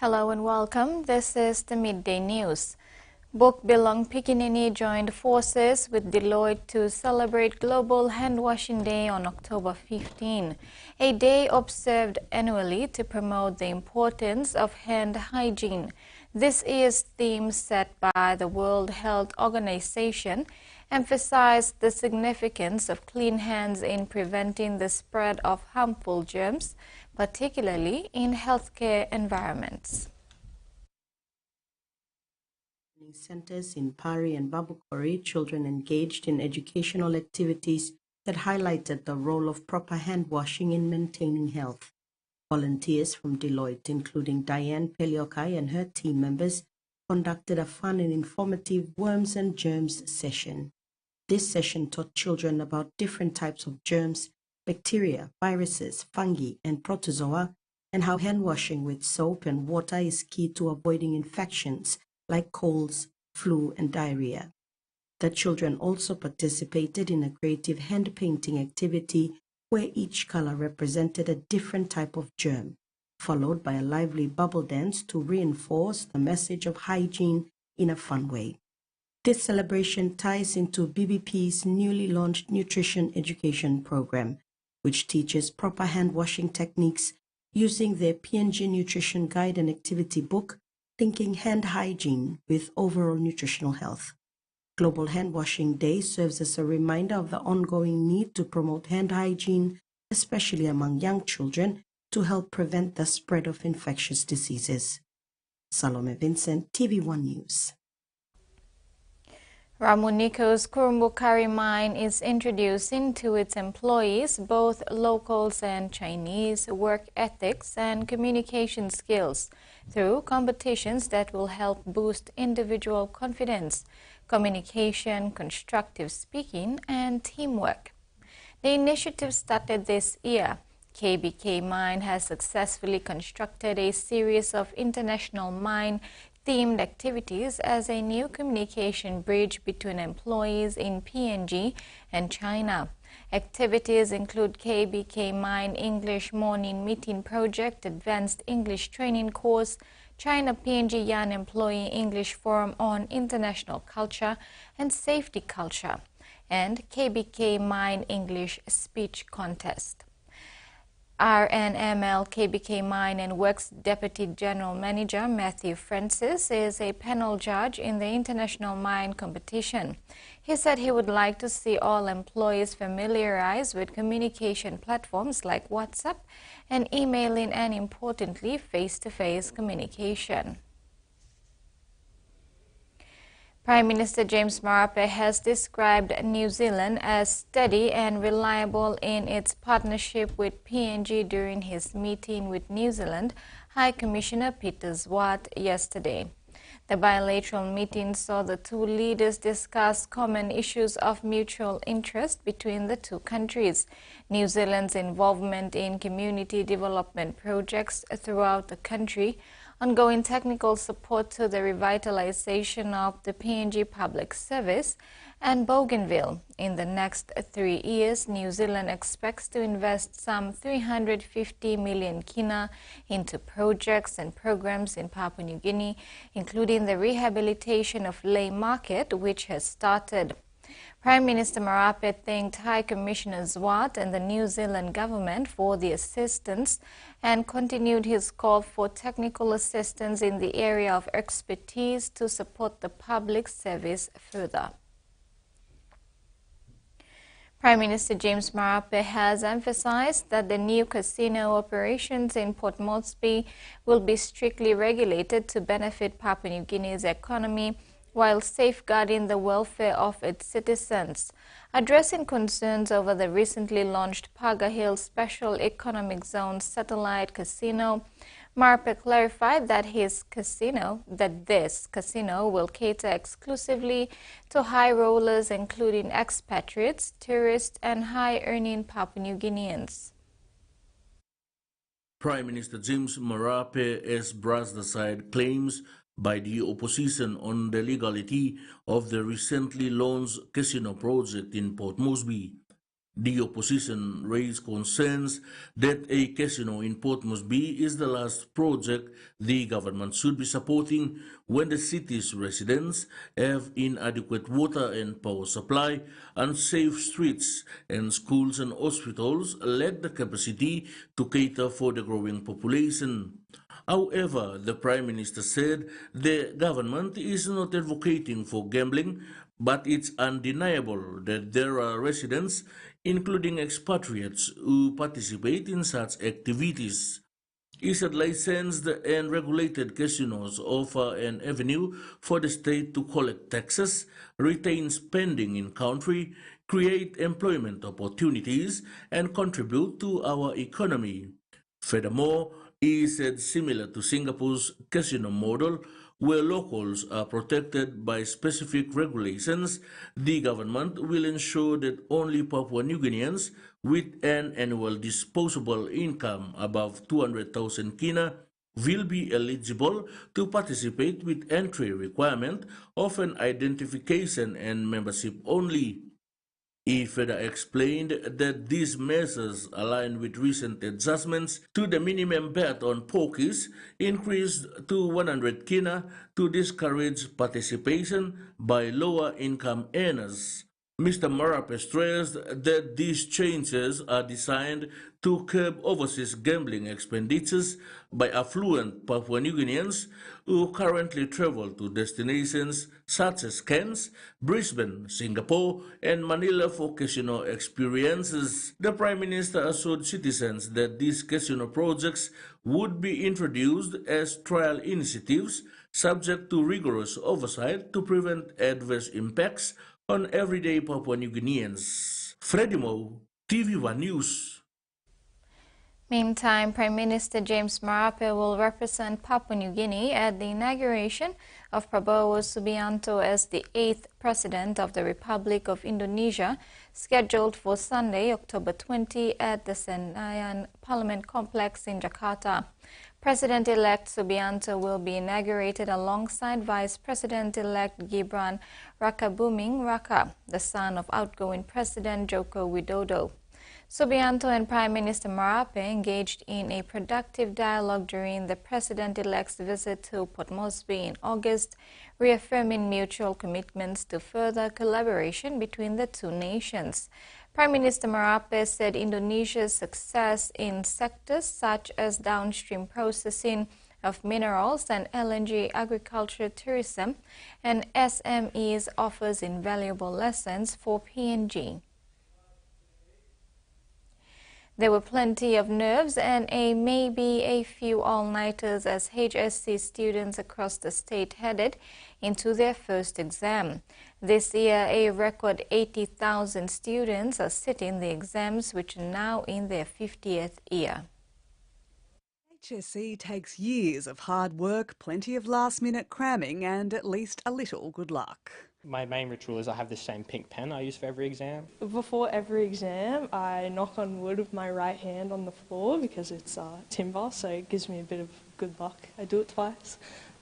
Hello and welcome. This is the Midday News. Book Belong Pikinini joined forces with Deloitte to celebrate Global Handwashing Day on October 15, a day observed annually to promote the importance of hand hygiene. This year's theme, set by the World Health Organization, emphasized the significance of clean hands in preventing the spread of harmful germs, particularly in healthcare environments. Centers in Pari and Babukori, children engaged in educational activities that highlighted the role of proper hand washing in maintaining health. Volunteers from Deloitte, including Diane Peliokai and her team members, conducted a fun and informative worms and germs session. This session taught children about different types of germs, bacteria, viruses, fungi, and protozoa, and how hand washing with soap and water is key to avoiding infections like colds, flu, and diarrhea. The children also participated in a creative hand painting activity where each color represented a different type of germ, followed by a lively bubble dance to reinforce the message of hygiene in a fun way. This celebration ties into BBP's newly launched nutrition education program, which teaches proper hand washing techniques using their PNG nutrition guide and activity book, Linking Hand Hygiene with Overall Nutritional Health. Global Hand Washing Day serves as a reminder of the ongoing need to promote hand hygiene, especially among young children, to help prevent the spread of infectious diseases. Salome Vincent, TV1 News. Ramuniko's Kurumbukari mine is introducing to its employees both locals and Chinese work ethics and communication skills through competitions that will help boost individual confidence, communication, constructive speaking, and teamwork. The initiative started this year. KBK Mine has successfully constructed a series of international mine-themed activities as a new communication bridge between employees in PNG and China. Activities include KBK Mine English Morning Meeting Project, Advanced English Training Course, China PNG Yan Employee English Forum on International Culture and Safety Culture, and KBK Mine English Speech Contest. RNML KBK Mine and Works Deputy General Manager Matthew Francis is a panel judge in the International Mine Competition. He said he would like to see all employees familiarized with communication platforms like WhatsApp and emailing, and importantly, face-to-face communication. Prime Minister James Marape has described New Zealand as steady and reliable in its partnership with PNG during his meeting with New Zealand High Commissioner Peter Zwart yesterday. The bilateral meeting saw the two leaders discuss common issues of mutual interest between the two countries, New Zealand's involvement in community development projects throughout the country, ongoing technical support to the revitalization of the PNG Public Service, and Bougainville. In the next 3 years, New Zealand expects to invest some 350 million kina into projects and programs in Papua New Guinea, including the rehabilitation of Lae Market, which has started. Prime Minister Marape thanked High Commissioner Zwart and the New Zealand government for the assistance and continued his call for technical assistance in the area of expertise to support the public service further. Prime Minister James Marape has emphasized that the new casino operations in Port Moresby will be strictly regulated to benefit Papua New Guinea's economy while safeguarding the welfare of its citizens. Addressing concerns over the recently launched Paga Hill Special Economic Zone satellite casino, Marape clarified that this casino will cater exclusively to high rollers, including expatriates, tourists, and high-earning Papua New Guineans. Prime Minister James Marape has brushed aside claims by the opposition on the legality of the recently launched casino project in Port Moresby. The opposition raised concerns that a casino in Port Moresby is the last project the government should be supporting when the city's residents have inadequate water and power supply, unsafe streets, and schools and hospitals lack the capacity to cater for the growing population. However, the Prime Minister said the government is not advocating for gambling, but it's undeniable that there are residents, including expatriates, who participate in such activities. He said licensed and regulated casinos offer an avenue for the state to collect taxes, retain spending in country, create employment opportunities, and contribute to our economy. Furthermore, he said similar to Singapore's casino model, where locals are protected by specific regulations, the government will ensure that only Papua New Guineans with an annual disposable income above 200,000 kina will be eligible to participate with entry requirement of an identification and membership only. He further explained that these measures align with recent adjustments to the minimum bet on pokies increased to 100 kina to discourage participation by lower income earners. Mr. Marape stressed that these changes are designed to curb overseas gambling expenditures by affluent Papua New Guineans who currently travel to destinations such as Cairns, Brisbane, Singapore, and Manila for casino experiences. The Prime Minister assured citizens that these casino projects would be introduced as trial initiatives subject to rigorous oversight to prevent adverse impacts on everyday Papua New Guineans. Freddie Mo, TV1 News. Meantime, Prime Minister James Marape will represent Papua New Guinea at the inauguration of Prabowo Subianto as the 8th President of the Republic of Indonesia, scheduled for Sunday, October 20 at the Senayan Parliament Complex in Jakarta. President-elect Subianto will be inaugurated alongside Vice President-elect Gibran Rakabuming Raka, the son of outgoing President Joko Widodo. Subianto and Prime Minister Marape engaged in a productive dialogue during the President-elect's visit to Port Moresby in August, reaffirming mutual commitments to further collaboration between the two nations. Prime Minister Marape said Indonesia's success in sectors such as downstream processing of minerals and LNG agriculture, tourism, and SMEs offers invaluable lessons for PNG. There were plenty of nerves and maybe a few all-nighters as HSC students across the state headed into their first exam. This year, a record 80,000 students are sitting the exams, which are now in their 50th year. HSC takes years of hard work, plenty of last-minute cramming and at least a little good luck. My main ritual is I have the same pink pen I use for every exam. Before every exam, I knock on wood with my right hand on the floor because it's timber, so it gives me a bit of good luck. I do it twice.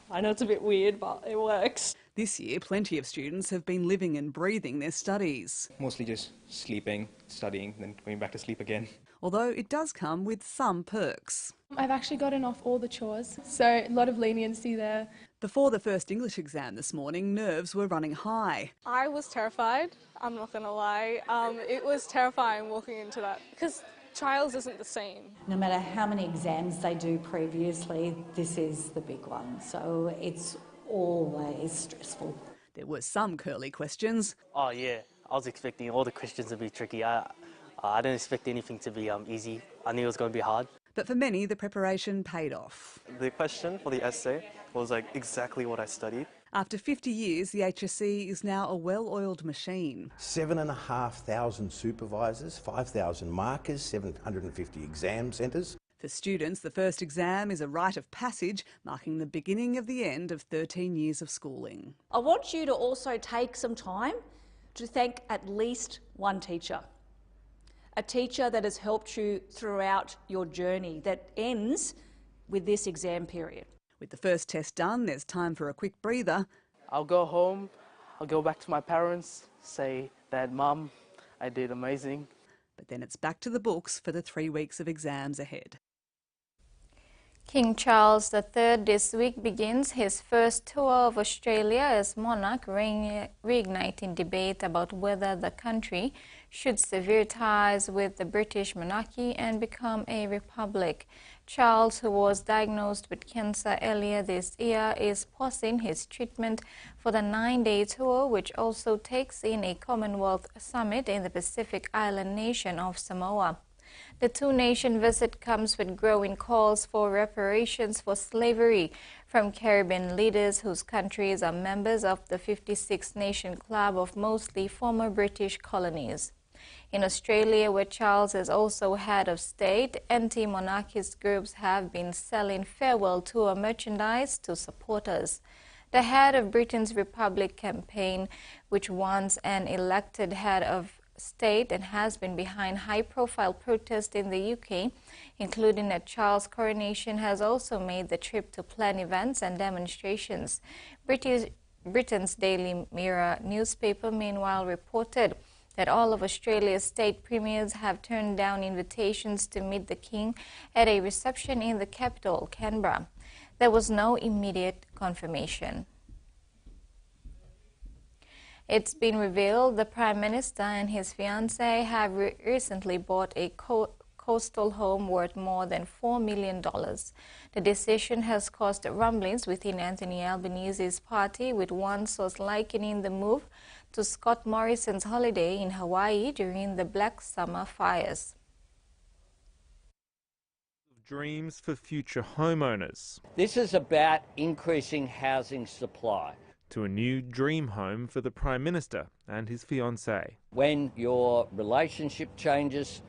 I know it's a bit weird, but it works. This year, plenty of students have been living and breathing their studies. Mostly just sleeping, studying, then going back to sleep again. Although it does come with some perks. I've actually gotten off all the chores, so a lot of leniency there. Before the first English exam this morning, nerves were running high. I was terrified, I'm not going to lie. It was terrifying walking into that because trials isn't the same. No matter how many exams they do previously, this is the big one, so it's always stressful. There were some curly questions. Oh yeah, I was expecting all the questions to be tricky. I didn't expect anything to be easy. I knew it was going to be hard. But for many, the preparation paid off. The question for the essay was like exactly what I studied. After 50 years, the HSC is now a well-oiled machine. 7,500 supervisors, 5,000 markers, 750 exam centres. For students, the first exam is a rite of passage, marking the beginning of the end of 13 years of schooling. I want you to also take some time to thank at least one teacher. A teacher that has helped you throughout your journey that ends with this exam period. With the first test done, there's time for a quick breather. I'll go home, I'll go back to my parents, say, Dad, Mum, I did amazing. But then it's back to the books for the 3 weeks of exams ahead. King Charles III this week begins his first tour of Australia as monarch, reigniting debate about whether the country should sever ties with the British monarchy and become a republic. Charles, who was diagnosed with cancer earlier this year, is pausing his treatment for the 9-day tour, which also takes in a Commonwealth summit in the Pacific island nation of Samoa. The two-nation visit comes with growing calls for reparations for slavery from Caribbean leaders whose countries are members of the 56-nation club of mostly former British colonies. In Australia, where Charles is also head of state, anti-monarchist groups have been selling farewell tour merchandise to supporters. The head of Britain's Republic campaign, which wants an elected head of state and has been behind high-profile protests in the UK, including at Charles' coronation, has also made the trip to plan events and demonstrations. Britain's Daily Mirror newspaper, meanwhile, reported that all of Australia's state premiers have turned down invitations to meet the King at a reception in the capital, Canberra. There was no immediate confirmation. It's been revealed the Prime Minister and his fiancée have recently bought a coastal home worth more than $4 million. The decision has caused rumblings within Anthony Albanese's party, with one source likening the move to Scott Morrison's holiday in Hawaii during the Black Summer fires. Dreams for future homeowners. This is about increasing housing supply. To a new dream home for the Prime Minister and his fiancée. When your relationship changes,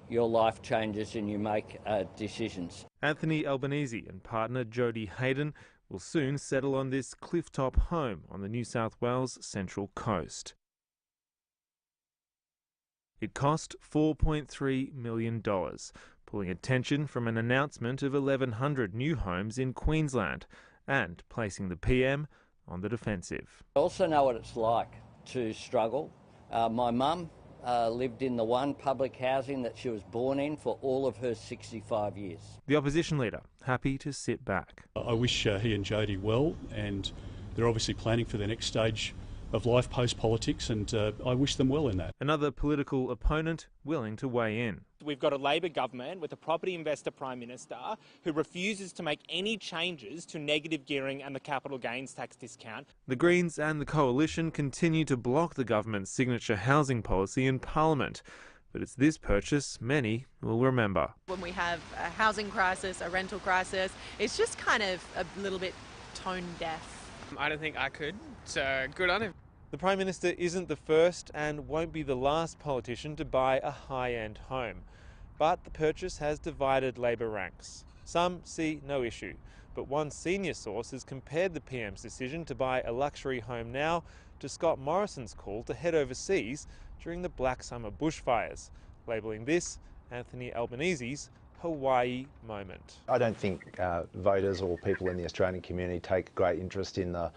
your life changes and you make decisions. Anthony Albanese and partner Jodie Hayden will soon settle on this clifftop home on the New South Wales Central Coast. It cost $4.3 million, pulling attention from an announcement of 1,100 new homes in Queensland and placing the PM on the defensive. I also know what it's like to struggle. My mum lived in the one public housing that she was born in for all of her 65 years. The opposition leader happy to sit back. I wish he and Jodie well, and they're obviously planning for their next stage of life post-politics, and I wish them well in that. Another political opponent willing to weigh in. We've got a Labor government with a property investor Prime Minister who refuses to make any changes to negative gearing and the capital gains tax discount. The Greens and the Coalition continue to block the government's signature housing policy in Parliament. But it's this purchase many will remember. When we have a housing crisis, a rental crisis, it's just kind of a little bit tone deaf. I don't think I could, so good on him. The Prime Minister isn't the first and won't be the last politician to buy a high-end home. But the purchase has divided Labor ranks. Some see no issue, but one senior source has compared the PM's decision to buy a luxury home now to Scott Morrison's call to head overseas during the Black Summer bushfires, labelling this Anthony Albanese's Hawaii moment. I don't think voters or people in the Australian community take great interest in the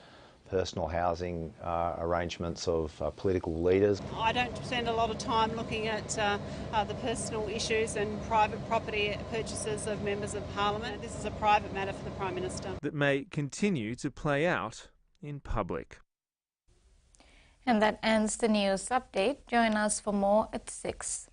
personal housing arrangements of political leaders. I don't spend a lot of time looking at the personal issues and private property purchases of members of Parliament. This is a private matter for the Prime Minister. That may continue to play out in public. And that ends the news update. Join us for more at 6.